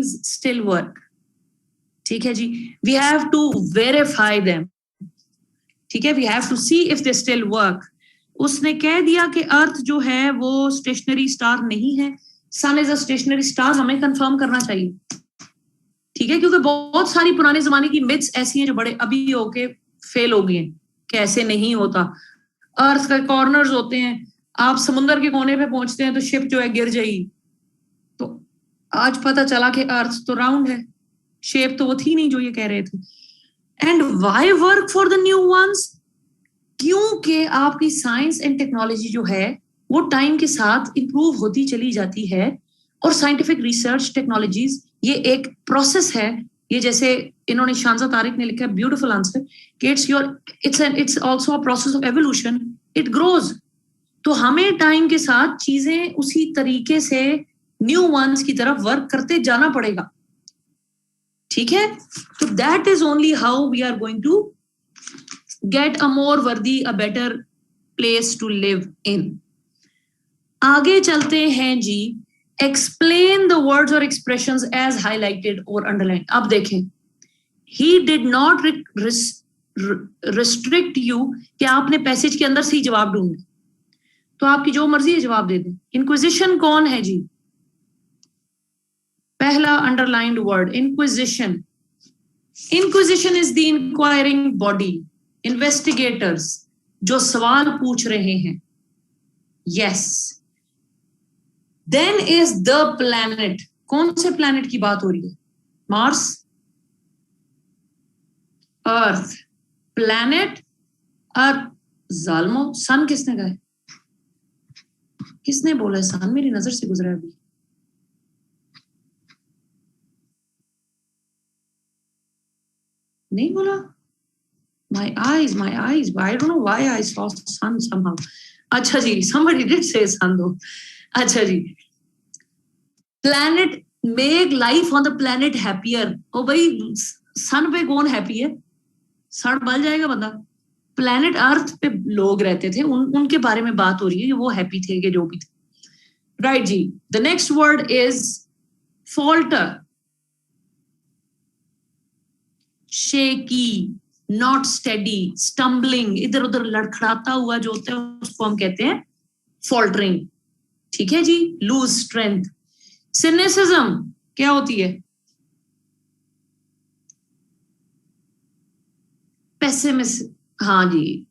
Things still work. ठीक है जी, we have to verify them. ठीक है, we have to see if they still work. उसने कह दिया कि अर्थ जो है वो स्टेशनरी स्टार नहीं है, सन इज अ स्टेशनरी स्टार. हमें कंफर्म करना चाहिए. ठीक है, क्योंकि बहुत सारी पुराने जमाने की मिथ्स ऐसी हैं जो बड़े अभी होके फेल हो गई हैं कि ऐसे नहीं होता. अर्थ के कॉर्नर्स होते हैं, आप समुद्र के कोने पे पहुंचते हैं तो शिप जो है गिर जाएगी. तो आज पता चला कि अर्थ तो राउंड है, शेप तो वो थी नहीं जो ये कह रहे थे. And why work for the new ones? क्योंकि आपकी साइंस एंड टेक्नोलॉजी जो है वो टाइम के साथ इंप्रूव होती चली जाती है. और साइंटिफिक रिसर्च टेक्नोलॉजीज ये एक प्रोसेस है. ये जैसे इन्होंने शानजा तारिक ने लिखा है, ब्यूटीफुल आंसर, कि it's also a process of evolution, it grows. तो हमें टाइम के साथ चीजें उसी तरीके से न्यू वंस की तरफ वर्क करते जाना पड़ेगा. ठीक है, तो that is only how we are going to get a more worthy, a better place to live in. आगे चलते हैं जी. Explain the words or expressions as highlighted or underlined. अब देखें, he did not restrict you कि आपने passage के अंदर से ही जवाब ढूंढे, तो आपकी जो मर्जी है जवाब दे दें. Inquisition कौन है जी? पहला underlined word, inquisition. Inquisition is the inquiring body. Investigators जो सवाल पूछ रहे हैं. Yes. Then is the planet. कौन से प्लैनेट की बात हो रही है? मार्स, अर्थ, प्लैनेट, अर्थ. जालमो, सन किसने कहा है? किसने बोला है सन? मेरी नजर से गुजरा है अभी. नहीं बोला. My eyes. I don't know why I saw sun somehow. अच्छा जी, somebody did say sun though. अच्छा जी. Planet make life on the planet happier. ओ भाई, sun पे कौन happy है? सड़ बल जाएगा बंदा. Planet Earth पे लोग रहते थे, उनके बारे में बात हो रही है कि वो happy थे कि जो भी थे. Right जी. The next word is falter. Shaky, not steady, stumbling, इधर उधर लड़खड़ाता हुआ जो होता है उसको हम कहते हैं फॉल्टरिंग. ठीक है जी. Loose strength. सिनिसिज्म क्या होती है? पेसिमिस. हाँ जी.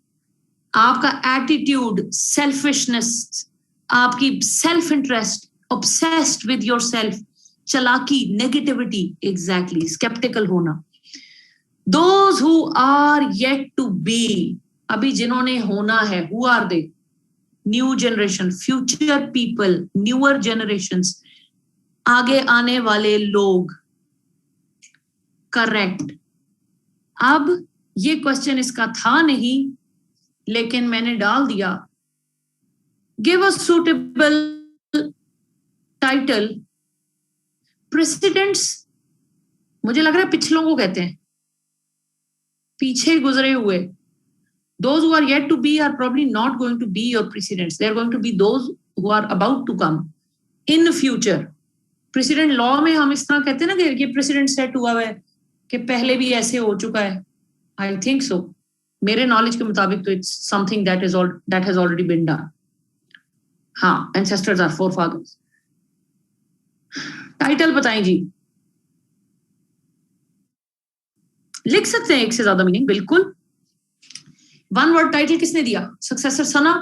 आपका एटीट्यूड, सेल्फिशनेस, आपकी self interest, obsessed with your self, चालाकी, नेगेटिविटी. एग्जैक्टली. स्केप्टिकल होना. Those who are yet to be, अभी जिन्होंने होना है, who are they? New generation, future people, newer generations, आगे आने वाले लोग. करेक्ट. अब ये क्वेश्चन इसका था नहीं, लेकिन मैंने डाल दिया. Give a suitable title. Precedents, मुझे लग रहा है पिछलों को कहते हैं, पीछे गुजरे हुए. Those who are yet to be are probably not going to be your precedents. They are going to be those who are about to come in future. Precedent law में हम इस तरह कहते हैं ना कि ये precedent set हुआ है कि पहले भी ऐसे हो चुका है. I think so. मेरे knowledge के मुताबिक तो it's something that has already been done. हाँ, ancestors are forefathers. Title बताएं जी. लिख सकते हैं एक से ज्यादा मीनिंग, बिल्कुल. वन वर्ड टाइटल किसने दिया? Successor Sana?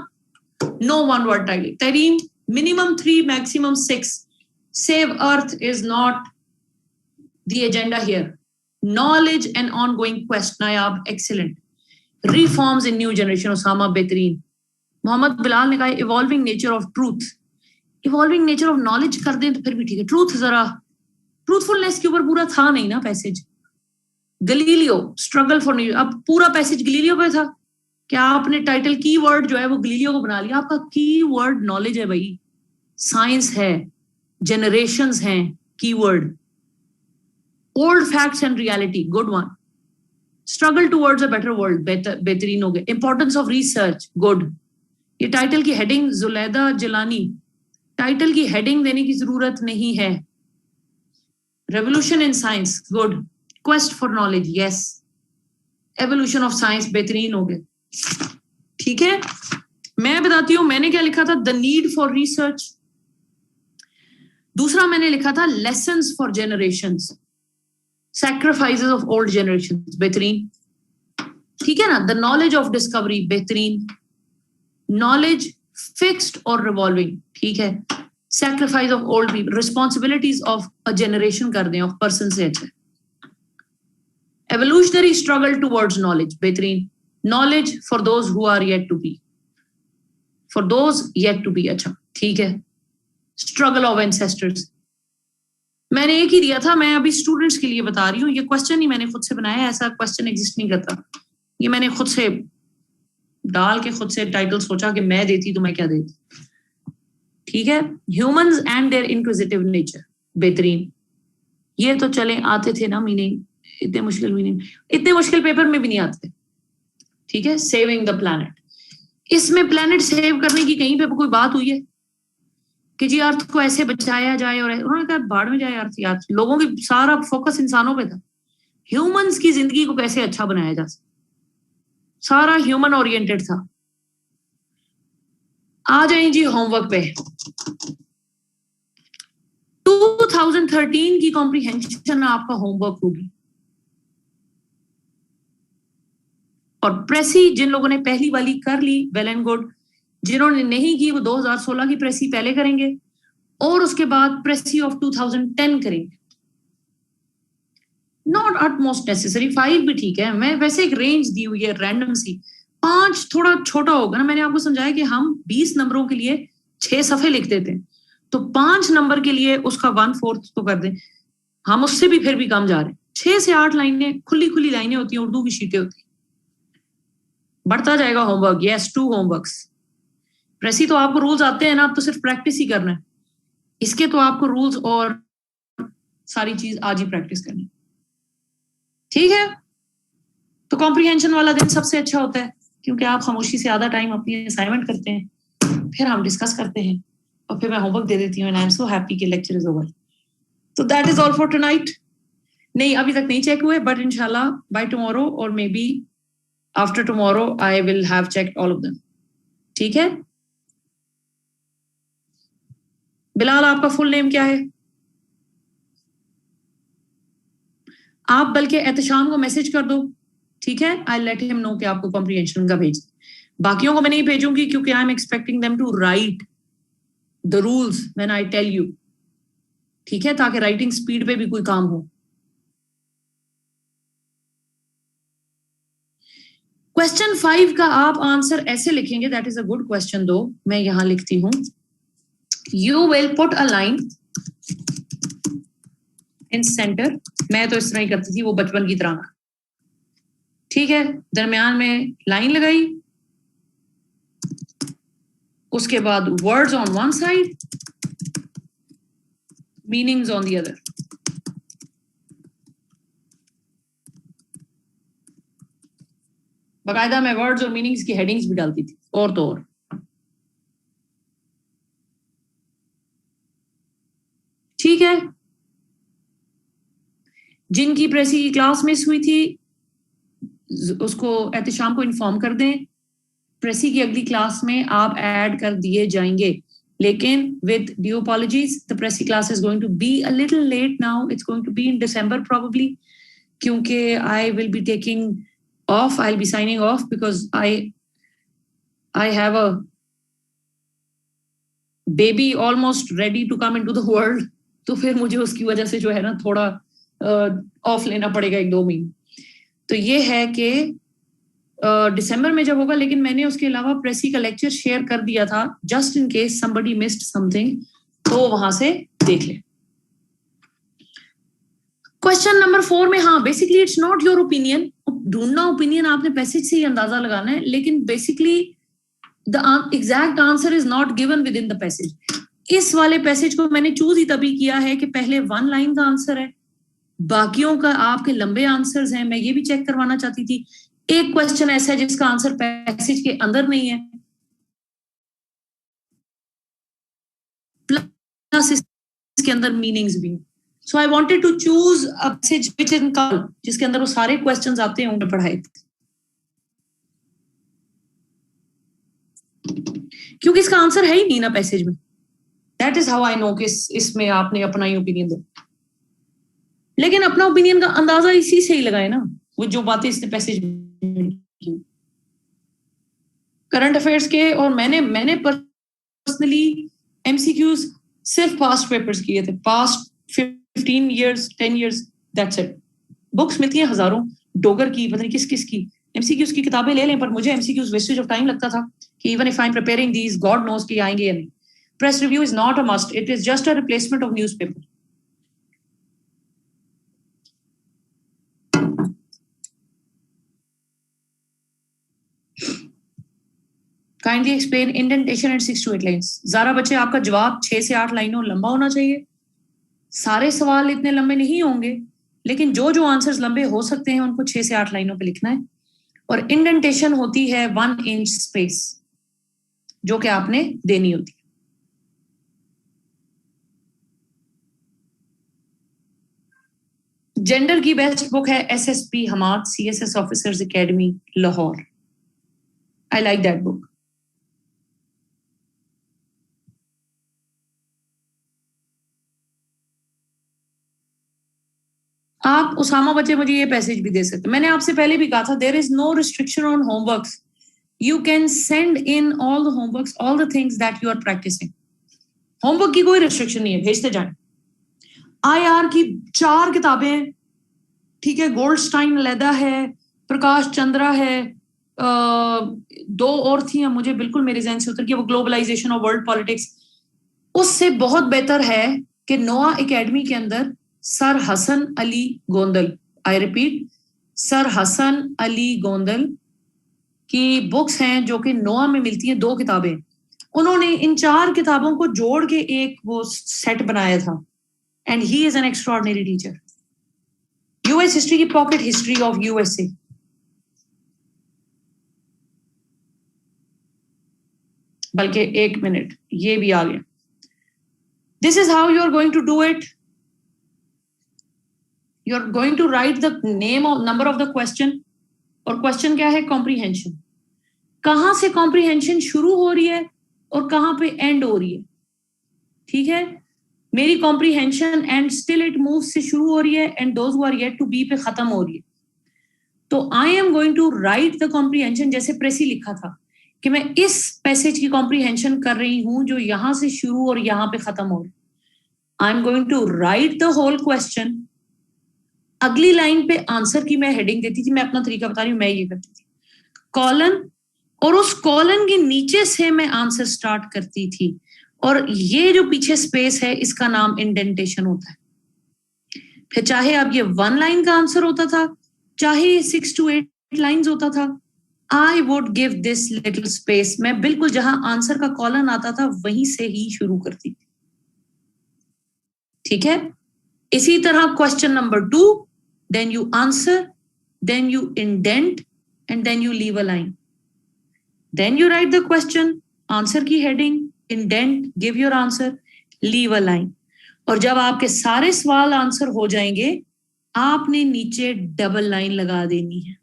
No one word title. Tareem, minimum 3, maximum 6. Save earth is not the agenda here. Knowledge and ongoing quest, Nayab, excellent. Reforms in new generation, Usama, बेहतरीन. मोहम्मद बिलाल ने कहा evolving nature of truth. Evolving nature of knowledge कर दें तो फिर भी ठीक है. ट्रूथ जरा, ट्रूथफुलनेस के ऊपर पूरा था नहीं ना passage. Galileo, struggle for new. अब पूरा पैसेज गलीलियो पे था. क्या आपने टाइटल की वर्ड जो है वो गलीलियो को बना लिया? आपका की वर्ड नॉलेज है भाई, साइंस है, जनरेशंस हैं. की word old facts and reality, good one. Struggle towards a better world, बेहतरीन हो गए. Importance of research, good. ये टाइटल की हेडिंग जुलैदा जिलानी, टाइटल की हेडिंग देने की जरूरत नहीं है. Revolution in science, good. Quest for knowledge, yes. Evolution of science, बेहतरीन हो गए. ठीक है, मैं बताती हूं मैंने क्या लिखा था. The need for research. दूसरा मैंने लिखा था lessons for generations, sacrifices of old generations, बेहतरीन. ठीक है ना. द नॉलेज ऑफ डिस्कवरी, बेहतरीन. नॉलेज फिक्स्ड और रिवॉल्विंग, ठीक है. Sacrifice of old people, responsibilities of a generation कर दें, ऑफ पर्सन से अच्छा. एवोल्यूशनरी स्ट्रगल टुवर्ड्स नॉलेज, बेहतरीन. Knowledge for those who are yet to be, for those yet to be, अच्छा ठीक है. स्ट्रगल ऑफ एंसेस्टर्स मैंने एक ही दिया था, मैं अभी स्टूडेंट्स के लिए बता रही हूँ. ये क्वेश्चन ही मैंने खुद से बनाया, ऐसा क्वेश्चन एग्जिस्ट नहीं करता. ये मैंने खुद से डाल के खुद से टाइटल सोचा कि मैं देती तो मैं क्या देती. ठीक है. Humans and their inquisitive nature, बेहतरीन. ये तो चले आते थे ना मीनिंग, इतने मुश्किल मीनिंग, इतने मुश्किल पेपर में भी नहीं आते. ठीक है. सेविंग द प्लैनेट, इसमें प्लैनेट सेव करने की कहीं पे कोई बात हुई है कि जी अर्थ को ऐसे बचाया जाए? और उन्होंने कहा भाड़ में जाए अर्थ. यार लोगों की सारा फोकस इंसानों पे था. ह्यूमंस की जिंदगी को कैसे अच्छा बनाया जा सकता, सारा ह्यूमन ओरिएंटेड था. आ जाए जी होमवर्क पे. 2013 की कॉम्प्रिहेंशन आपका होमवर्क होगी. और प्रेसी जिन लोगों ने पहली वाली कर ली, वेल एंड गुड. जिन्होंने नहीं की वो 2016 की प्रेसी पहले करेंगे और उसके बाद प्रेसी ऑफ 2010 करेंगे. Not utmost necessary. फाइल भी ठीक है. मैं वैसे एक रेंज दी हुई है रैंडम सी. 5 थोड़ा छोटा होगा ना. मैंने आपको समझाया कि हम 20 नंबरों के लिए 6 सफे लिख देते हैं, तो 5 नंबर के लिए उसका 1/4 तो कर दें. हम उससे भी फिर भी कम जा रहे हैं. 6 से 8 लाइनें खुली खुली लाइनें होती हैं, उर्दू की शीटें होती हैं. बढ़ता जाएगा होमवर्क. Yes, 2 homeworks. प्रेसी तो आपको रूल्स आते हैं ना, आप तो सिर्फ प्रैक्टिस ही करना है. इसके तो आपको रूल्स और सारी चीज आज ही प्रैक्टिस करनी. ठीक है. तो कॉम्प्रिहेंशन वाला दिन सबसे अच्छा होता है क्योंकि आप खामोशी से आधा टाइम अपनी असाइनमेंट करते हैं, फिर हम डिस्कस करते हैं और फिर मैं होमवर्क दे देती हूँ. And I am so happy कि लेक्चर इज ओवर. तो that is all for tonight. नहीं, अभी तक नहीं चेक हुए, बट इंशाल्लाह बाय टुमारो और may be after tomorrow I will have checked all of them. ठीक है. बिलाल, आपका फुल नेम क्या है? आप बल्कि एहतशाम को मैसेज कर दो. ठीक है. आई लेट हिम नो कि आपको कॉम्प्रिहेंशन का भेज. बाकियों को मैं नहीं भेजूंगी क्योंकि I am expecting them to write the rules when I tell you. ठीक है, ताकि राइटिंग स्पीड पे भी कोई काम हो. क्वेश्चन 5 का आप आंसर ऐसे लिखेंगे. That is a good question. दो मैं यहां लिखती हूं. You will put a line in centre. मैं तो इस तरह ही करती थी वो बचपन की तरह. ठीक है. दरमियान में लाइन लगाई, उसके बाद words on one side, meanings on the other. बाकायदा मैं वर्ड्स और मीनिंग्स की हेडिंग्स भी डालती थी. और तो और ठीक है. जिनकी प्रेसी क्लास मिस हुई थी उसको एहतशाम को इन्फॉर्म कर दें. प्रेसी की अगली क्लास में आप ऐड कर दिए जाएंगे, लेकिन with due apologies. The precis class is going to be a little late now. It's going to be in December probably, क्योंकि I will be taking off. I will be signing off because I have a baby almost ready to come into the world. तो फिर मुझे उसकी वजह से जो है ना थोड़ा ऑफ लेना पड़ेगा 1-2 महीने. तो ये है कि दिसंबर में जब होगा, लेकिन मैंने उसके अलावा प्रेसी का लेक्चर शेयर कर दिया था just in case somebody missed something, तो वहां से देख ले. क्वेश्चन नंबर 4 में, हाँ basically it's not your opinion. ढूंढना ओपिनियन आपने पैसेज से ही अंदाजा लगाना है, लेकिन basically the exact answer is not given with in the passage. इस वाले पैसेज को मैंने चूज ही तभी किया है कि पहले 1 लाइन का आंसर है, बाकियों का आपके लंबे आंसर्स हैं. मैं ये भी चेक करवाना चाहती थी. एक क्वेश्चन ऐसा है जिसका आंसर पैसेज के अंदर नहीं है, प्लस इसके अंदर मीनिंग्स भी. So I wanted to choose a passage which include, जिसके अंदर वो सारे क्वेश्चंस आते हैं उन्हें पढ़ाए, क्योंकि इसका आंसर है ही नहीं ना पैसेज में। That is how I know कि इसमें आपने अपना ही ओपिनियन दे, लेकिन अपना ओपिनियन का अंदाजा इसी से ही लगाए ना, वो जो बातें इसने पैसेज में की करंट अफेयर्स के। और मैंने पर्सनली एमसीक्यूज सिर्फ पास्ट पेपर्स किए थे, past 15 years 10 years, that's it. Books मिलती हैं हजारों, डोगर की, पता नहीं किस किस की, एमसीक्यूज की किताबें ले लें, पर मुझे एमसीक्यूज वेस्टेज ऑफ टाइम लगता था कि even if I am preparing these, God knows कि आएंगे या नहीं। Press review is not a must, it is just a replacement of newspaper. Kindly explain indentation and 6 to 8 lines. Zara बच्चे, आपका जवाब 6 से 8 लाइनों लंबा होना चाहिए। सारे सवाल इतने लंबे नहीं होंगे, लेकिन जो जो आंसर्स लंबे हो सकते हैं उनको 6 से 8 लाइनों पे लिखना है। और इंडेंटेशन होती है 1 inch स्पेस, जो कि आपने देनी होती है। जेंडर की बेस्ट बुक है SSP Hammad, CSS officers academy Lahore. I like that book. आप उसामा बच्चे मुझे ये पैसेज भी दे सकते। मैंने आपसे पहले भी कहा था, there is no restriction on homeworks, you can send in all the homeworks, all the things that you are practising. Homework की कोई रिस्ट्रिक्शन नहीं है, भेजते जाएं। आईआर की 4 किताबें, ठीक है, गोल्डस्टाइन लैदा है, प्रकाश चंद्रा है, 2 और थी, मुझे बिल्कुल मेरे जहन से उतर गई, वो ग्लोबलाइजेशन ऑफ वर्ल्ड पॉलिटिक्स। उससे बहुत बेहतर है कि नोआ एकेडमी के अंदर sir Hassan Ali Gondal, I repeat, sir Hassan Ali Gondal की बुक्स हैं जो कि नोआ में मिलती हैं, 2 किताबें। उन्होंने इन 4 किताबों को जोड़ के एक वो सेट बनाया था, and he is an extraordinary teacher. US history की पॉकेट हिस्ट्री ऑफ यूएसए, बल्कि 1 मिनट, ये भी आ गया। This is how you are going to do it. You are going to write the name of number of the question, और question क्या है, comprehension. कहां से कॉम्प्रीहेंशन शुरू हो रही है और कहां पे एंड हो रही है, ठीक है। मेरी comprehension and still it move से शुरू हो रही है, and those who are yet to be पे खत्म हो रही है। तो I am going to write the comprehension, जैसे प्रेसी लिखा था कि मैं इस पैसेज की कॉम्प्रीहेंशन कर रही हूं जो यहां से शुरू और यहां पे खत्म हो रही है। I am going to write the whole question. अगली लाइन पे आंसर की मैं हेडिंग देती थी, मैं अपना तरीका बता रही हूं, मैं ये करती थी, कॉलन, और उस कॉलन के नीचे से मैं आंसर स्टार्ट करती थी, और ये जो पीछे स्पेस है इसका नाम इंडेंटेशन होता है। फिर चाहे अब ये 1 लाइन का आंसर होता था, चाहे 6 to 8 लाइन्स होता था, I would give this little space. मैं बिल्कुल जहां आंसर का कॉलन आता था वहीं से ही शुरू करती थी, ठीक है। इसी तरह question number 2, then you answer, then you indent, and then you leave a line, then you write the question, answer की heading, indent, give your answer, leave a line. और जब आपके सारे सवाल आंसर हो जाएंगे, आपने नीचे डबल लाइन लगा देनी है,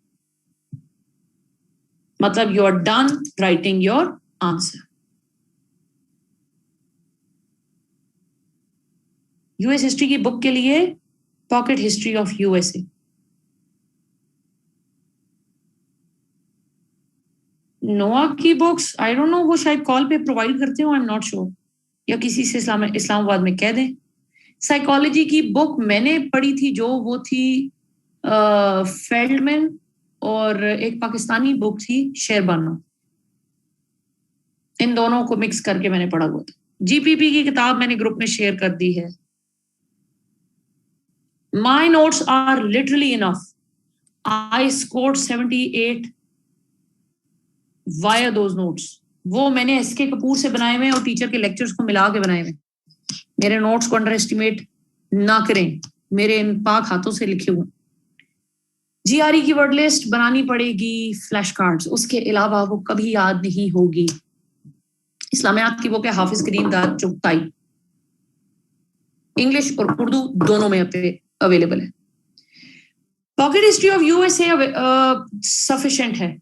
मतलब you are done writing your answer. US history की बुक के लिए पॉकेट हिस्ट्री ऑफ यूएसए। नोआ की बुक्स आई डोंट नो, वो शायद कॉल पे प्रोवाइड करते हो, आई एम नॉट श्योर, या किसी से इस्लामाबाद में कह दें। साइकोलॉजी की बुक मैंने पढ़ी थी जो, वो थी फेल्डमैन, और एक पाकिस्तानी बुक थी शेरबानो, इन दोनों को मिक्स करके मैंने पढ़ा हुआ था। जीपीपी की किताब मैंने ग्रुप में शेयर कर दी है। My notes are literally enough. I scored 78 via those notes. वो मैंने एसके कपूर से बनाए हुए और टीचर के लेक्चर्स को मिला के बनाए हुए। मेरे नोट्स को अंडर एस्टिमेट ना करें, मेरे इन पाक हाथों से लिखे हुए। जीआरई की वर्ड लिस्ट बनानी पड़ेगी, फ्लैश कार्ड्स, उसके अलावा वो कभी याद नहीं होगी। इस्लामियात की बुक है हाफिज करीम दाद चुगताई, इंग्लिश और उर्दू दोनों में अवेलेबल है। Pocket history of USA sufficient है।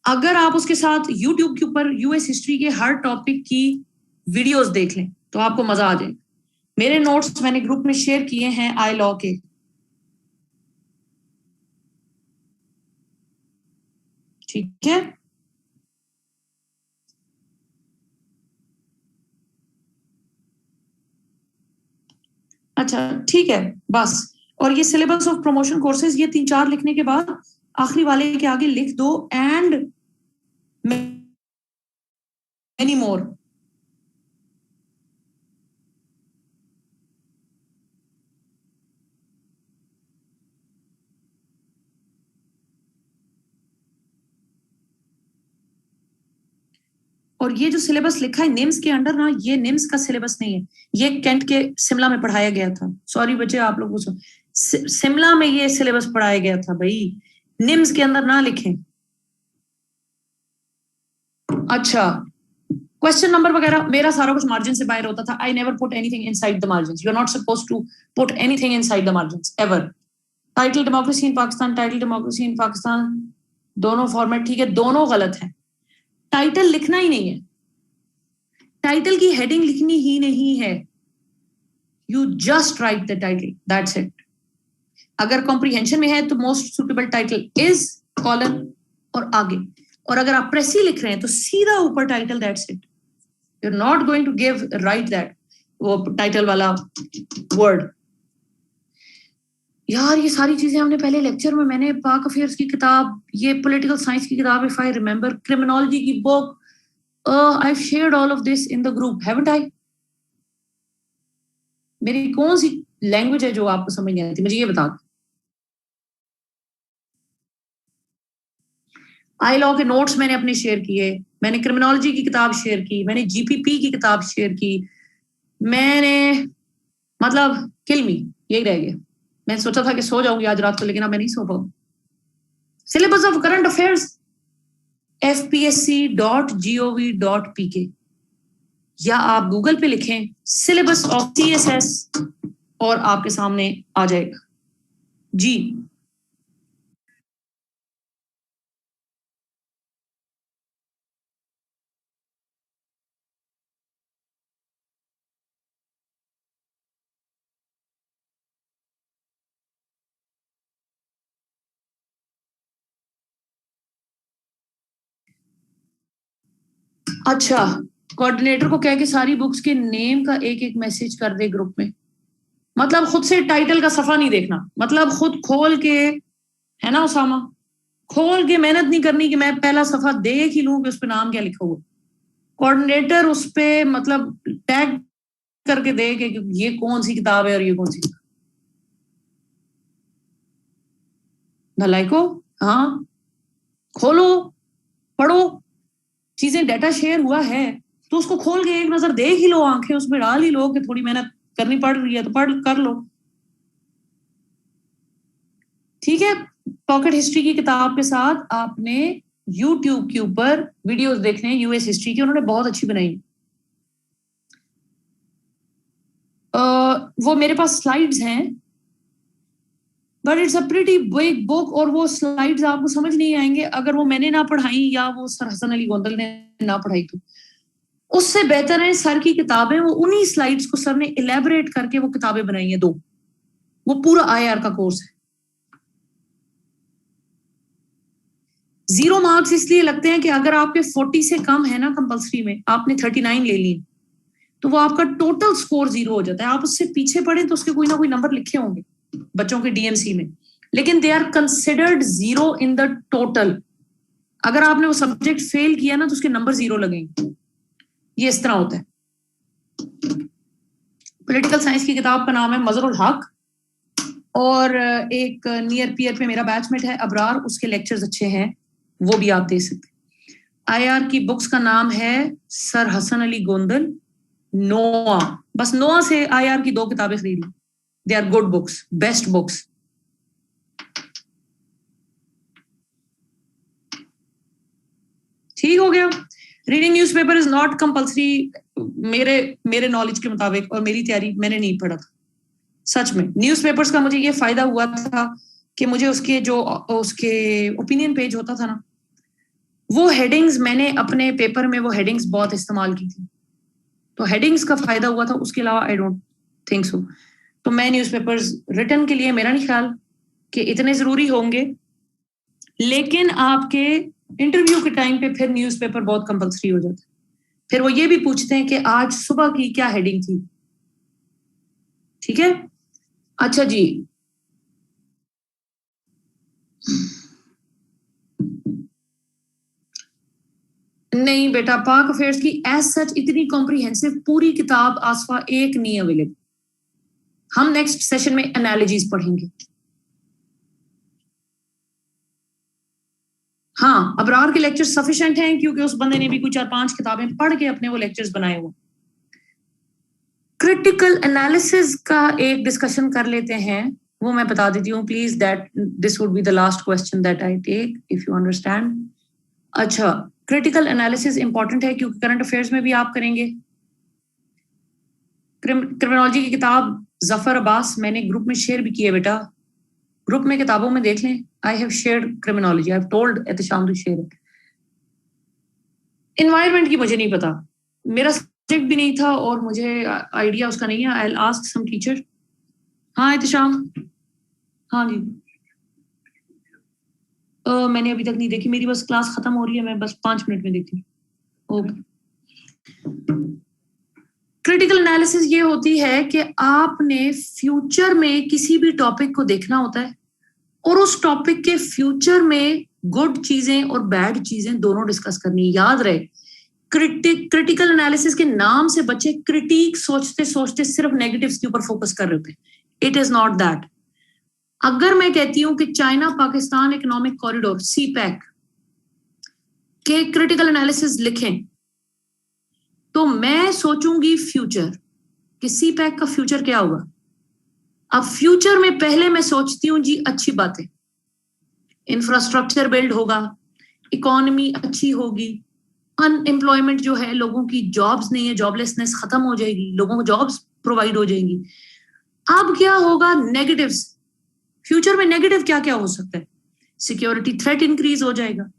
अगर आप उसके साथ यूट्यूब के ऊपर यूएस हिस्ट्री के हर टॉपिक की वीडियोस देख लें तो आपको मजा आ जाएगा। मेरे नोट्स मैंने ग्रुप में शेयर किए हैं आई लॉ के। ठीक है, अच्छा ठीक है बस। और ये सिलेबस ऑफ प्रमोशन कोर्सेज, ये 3-4 लिखने के बाद आखिरी वाले के आगे लिख दो एंड मेनी मोर। और ये जो सिलेबस लिखा है निम्स के अंडर ना, ये निम्स का सिलेबस नहीं है, ये कैंट के शिमला में पढ़ाया गया था। सॉरी बच्चे आप लोगों को, शिमला में ये सिलेबस पढ़ाया गया था भाई, निम्स के अंदर ना लिखें। अच्छा, क्वेश्चन नंबर वगैरह मेरा सारा कुछ मार्जिन से बाहर होता था। I never put anything inside the margins. You are not supposed to put anything inside the margins ever. Title democracy in Pakistan, title democracy in Pakistan, दोनों फॉर्मेट ठीक है, दोनों गलत है। टाइटल लिखना ही नहीं है, टाइटल की हेडिंग लिखनी ही नहीं है। You just right the title, that's it. अगर कॉम्प्रिहेंशन में है तो most suitable title is colon और आगे, और अगर आप प्रेसी लिख रहे हैं तो सीधा ऊपर title, that's it. You are not going to give right that वो टाइटल वाला वर्ड। यार ये सारी चीजें हमने पहले लेक्चर में, मैंने पाक अफेयर्स की किताब, ये पॉलिटिकल साइंस की किताब, इफ आई रिमेंबर, क्रिमिनोलॉजी की book, I shared all of this in the group, haven't I? मेरी कौन सी लैंग्वेज है जो आपको समझ नहीं आती, मुझे ये बता। आई लॉ के नोट्स मैंने अपने शेयर किए, मैंने क्रिमिनोलॉजी की किताब शेयर की, मैंने जीपीपी की किताब शेयर की, मैंने मतलब किल मी, यही रह गया। मैं सोचा था कि सो जाऊंगी आज रात को, लेकिन अब मैं नहीं सो पाऊंगी। Syllabus of current affairs fpsc.gov.pk, या आप गूगल पे लिखें सिलेबस ऑफ CSS और आपके सामने आ जाएगा जी। अच्छा, कोऑर्डिनेटर को कह के सारी बुक्स के नेम का एक एक मैसेज कर दे ग्रुप में। मतलब खुद से टाइटल का सफा नहीं देखना, मतलब खुद खोल के, है ना उसामा, खोल के मेहनत नहीं करनी कि मैं पहला सफा देख ही लूं कि उस पे नाम क्या लिखा हुआ। कोऑर्डिनेटर उस पे मतलब टैग करके दे कि ये कौन सी किताब है और ये कौन सी। भलाई को, हाँ खोलो, पढ़ो, चीजें, डाटा शेयर हुआ है तो उसको खोल के एक नजर देख ही लो, आंखें उसमें डाल ही लो कि थोड़ी मेहनत करनी पड़ रही है तो पढ़ कर लो। ठीक है, पॉकेट हिस्ट्री की किताब के साथ आपने यूट्यूब के ऊपर वीडियोस देखने यूएस हिस्ट्री की, उन्होंने बहुत अच्छी बनाई। वो मेरे पास स्लाइड्स हैं, but it's a pretty big book, और वो स्लाइड्स आपको समझ नहीं आएंगे अगर वो मैंने ना पढ़ाई या वो सर हसन अली गोंदल ने ना पढ़ाई। तो उससे बेहतर है सर की किताबें, वो उन्हीं स्लाइड्स को सर ने इलेबोरेट करके वो किताबें बनाई है 2, वो पूरा IR का कोर्स है। 0 मार्क्स इसलिए लगते हैं कि अगर आपके 40 से कम है ना कंपल्सरी में, आपने 39 ले ली तो वो आपका टोटल स्कोर 0 हो जाता है। आप उससे पीछे पढ़े तो उसके कोई ना कोई नंबर लिखे होंगे बच्चों के DMC में, लेकिन they are considered 0 in the total. अगर आपने वो सब्जेक्ट फेल किया ना तो उसके नंबर 0 लगेंगे। ये इस तरह होता है। पॉलिटिकल साइंस की किताब का नाम है मजरुल हक, और एक नियर पियर पे मेरा बैचमेट है अबरार, उसके लेक्चर्स अच्छे हैं, वो भी आप दे सकते। IR की बुक्स का नाम है सर हसन अली गोंदल, नोआ, बस नोआ से IR की 2 किताबें खरीद ली, they are good books, best books. ठीक हो गया। Reading newspaper is not compulsory, मेरे नॉलेज के मुताबिक और मेरी तैयारी, मैंने नहीं पढ़ा था सच में। न्यूज़पेपर्स का मुझे ये फायदा हुआ था कि मुझे उसके ओपिनियन पेज होता था ना, वो हेडिंग्स मैंने अपने पेपर में वो हेडिंग्स बहुत इस्तेमाल की थी, तो हेडिंग्स का फायदा हुआ था, उसके अलावा आई डोंट थिंक सो। तो मैं न्यूज़पेपर्स रिटर्न के लिए मेरा नहीं ख्याल कि इतने जरूरी होंगे, लेकिन आपके इंटरव्यू के टाइम पे फिर न्यूज़पेपर बहुत कंपल्सरी हो जाता है। फिर वो ये भी पूछते हैं कि आज सुबह की क्या हेडिंग थी, ठीक है। अच्छा जी, नहीं बेटा, पाक अफेयर्स की एज सच इतनी कॉम्प्रिहेंसिव पूरी किताब आसफा एक नहीं अवेलेबल। हम नेक्स्ट सेशन में एनालॉजीज पढ़ेंगे। हाँ, अबरार के लेक्चर सफिशिएंट हैं क्योंकि उस बंदे ने भी कुछ 4-5 किताबें पढ़ के अपने वो लेक्चर्स बनाए हुए। क्रिटिकल एनालिसिस का एक डिस्कशन कर लेते हैं, वो मैं बता देती हूँ please, that this would be the last question that I take if you understand. अच्छा, क्रिटिकल एनालिसिस इंपॉर्टेंट है क्योंकि करंट अफेयर्स में भी आप करेंगे। क्रिमिनोलॉजी की किताब जफर अब्बास मैंने ग्रुप में शेयर भी की है बेटा, ग्रुप में किताबों में देख लें। I have shared criminology, I have told Ehtesham to share it. Environment की मुझे नहीं पता, मेरा सब्जेक्ट भी नहीं था और मुझे आइडिया उसका नहीं है। I will ask some teacher. हाँ एहतशाम, हाँ जी। मैंने अभी तक नहीं देखी, मेरी बस क्लास खत्म हो रही है, मैं बस 5 मिनट में देखती हूँ। ओके। क्रिटिकल एनालिसिस ये होती है कि आपने फ्यूचर में किसी भी टॉपिक को देखना होता है और उस टॉपिक के फ्यूचर में गुड चीजें और बैड चीजें दोनों डिस्कस करनी। याद रहे, क्रिटिकल एनालिसिस के नाम से बच्चे क्रिटिक सोचते सोचते सिर्फ नेगेटिव्स के ऊपर फोकस कर रहे होते हैं। It is not that. अगर मैं कहती हूं कि China Pakistan economic corridor CPEC के क्रिटिकल एनालिसिस लिखें, तो मैं सोचूंगी फ्यूचर कि सीपैक का फ्यूचर क्या होगा। अब फ्यूचर में पहले मैं सोचती हूँ जी अच्छी बातें, इंफ्रास्ट्रक्चर बिल्ड होगा, इकोनॉमी अच्छी होगी, अनएम्प्लॉयमेंट जो है, लोगों की जॉब्स नहीं है, जॉबलेसनेस खत्म हो जाएगी, लोगों को जॉब्स प्रोवाइड हो जाएंगी। अब क्या होगा, नेगेटिव्स। फ्यूचर में नेगेटिव क्या क्या हो सकता है, सिक्योरिटी थ्रेट इंक्रीज हो जाएगा।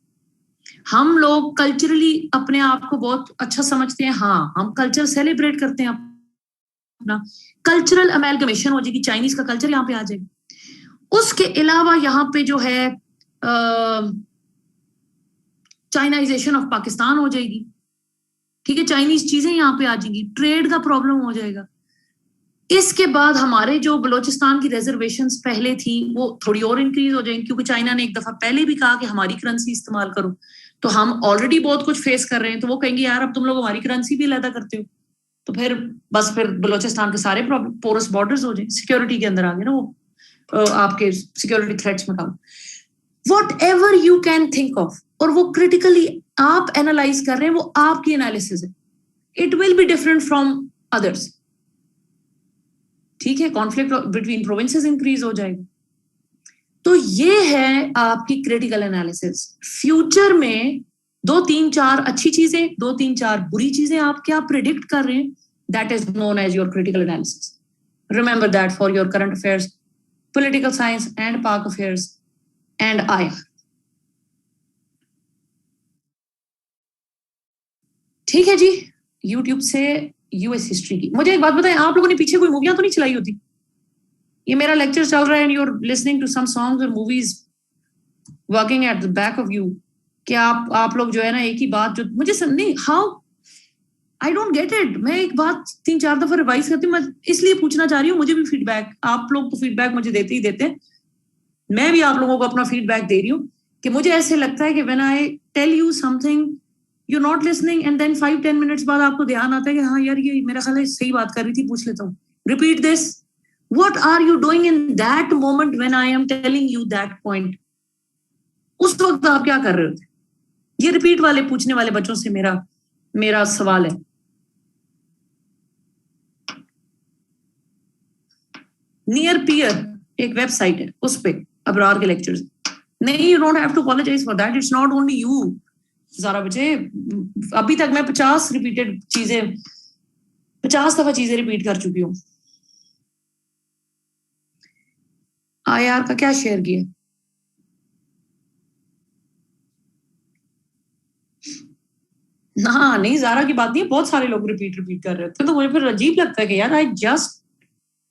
हम लोग कल्चरली अपने आप को बहुत अच्छा समझते हैं, हाँ हम कल्चर सेलिब्रेट करते हैं, अपना कल्चरल अमेलगमेशन हो जाएगी, चाइनीज का कल्चर यहाँ पे आ जाएगा। उसके अलावा यहाँ पे जो है चाइनाइजेशन ऑफ पाकिस्तान हो जाएगी, ठीक है, चाइनीज चीजें यहाँ पे आ जाएंगी, ट्रेड का प्रॉब्लम हो जाएगा। इसके बाद हमारे जो बलोचिस्तान की रिजर्वेशंस पहले थी वो थोड़ी और इंक्रीज हो जाएंगी क्योंकि चाइना ने एक दफा पहले भी कहा कि हमारी करेंसी इस्तेमाल करो, तो हम ऑलरेडी बहुत कुछ फेस कर रहे हैं, तो वो कहेंगे यार अब तुम लोग हमारी करेंसी भी अलग करते हो, तो फिर बस फिर बलोचिस्तान के सारे पोरस बॉर्डर्स हो जाए, सिक्योरिटी के अंदर आ गए ना वो, आपके सिक्योरिटी थ्रेट्स में काम, what ever you can think of, और वो क्रिटिकली आप एनालाइज कर रहे हैं, वो आपकी एनालिसिस है, it will be different from others, ठीक है। कॉन्फ्लिक्ट बिटवीन प्रोविंसेस इंक्रीज हो जाएगा। तो ये है आपकी क्रिटिकल एनालिसिस। फ्यूचर में 2-3-4 अच्छी चीजें, 2-3-4 बुरी चीजें आप क्या प्रिडिक्ट कर रहे हैं, that is known as your critical analysis. Remember that for your current affairs, political science and Pak affairs and I. ठीक है जी, यूट्यूब से यूएस हिस्ट्री की। मुझे एक बात बताएं, आप लोगों ने पीछे कोई मूवियां तो नहीं चलाई होती? ये मेरा लेक्चर चल रहा है and you are listening to some songs और movies working at the back of you, कि आप लोग जो है ना एक ही बात जो मुझे नहीं, how I don't get it. मैं एक बात 3-4 दफा रिवाइज करती हूँ, मैं इसलिए पूछना चाह रही हूँ, मुझे भी फीडबैक, आप लोग तो फीडबैक मुझे देते ही देते हैं, मैं भी आप लोगों को अपना फीडबैक दे रही हूँ कि मुझे ऐसे लगता है कि when I tell you something you not listening and then 5-10 minutes बाद आपको ध्यान आता है कि हाँ यार ये मेरा ख्याल है सही बात कर रही थी, पूछ लेता हूँ, repeat this. What are you doing in that moment when I am telling you that point? उस वक्त आप क्या कर रहे होते? ये रिपीट वाले पूछने वाले बच्चों से मेरा सवाल है। नियर पियर एक वेबसाइट है, उस पे अबरार के लेक्चर्स। नहीं, you don't have to apologise for that, it's not only you, Zara बच्चे, अभी तक मैं 50 दफा चीजें रिपीट कर चुकी हूँ। आयार का क्या शेयर किया? हाँ नहीं, ज़ारा की बात नहीं है, बहुत सारे लोग रिपीट कर रहे थे, तो मुझे फिर अजीब लगता है कि यार I just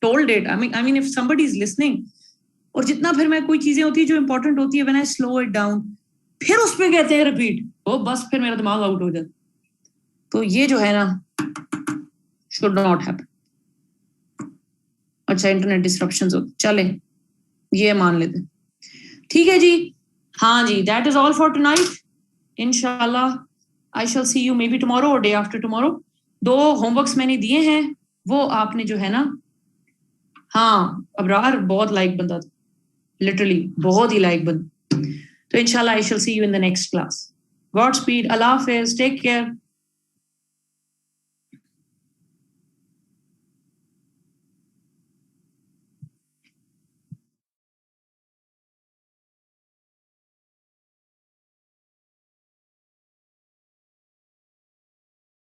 told it, I mean if somebody is listening, और जितना फिर मैं कोई चीजें होती है जो इंपॉर्टेंट होती है, when I slow it down, फिर उस पे कहते हैं रिपीट, वो बस फिर मेरा दिमाग आउट हो जाता। तो ये जो है ना, शुड नॉट हैपन। अच्छा, इंटरनेट डिस्ट्रप्शंस हो, चले ये मान लेते, ठीक है जी। हाँ जी, that is all for tonight. इंशाल्लाह I shall see you maybe tomorrow और डे आफ्टर टुमारो। 2 होमवर्क्स मैंने दिए हैं, वो आपने जो है ना, हाँ अबरार बहुत लाइक बंदा था, लिटरली बहुत ही लाइक बंदा। तो इंशाल्लाह I shall see you in the next class. God speed, अल्लाह हाफिज, टेक केयर।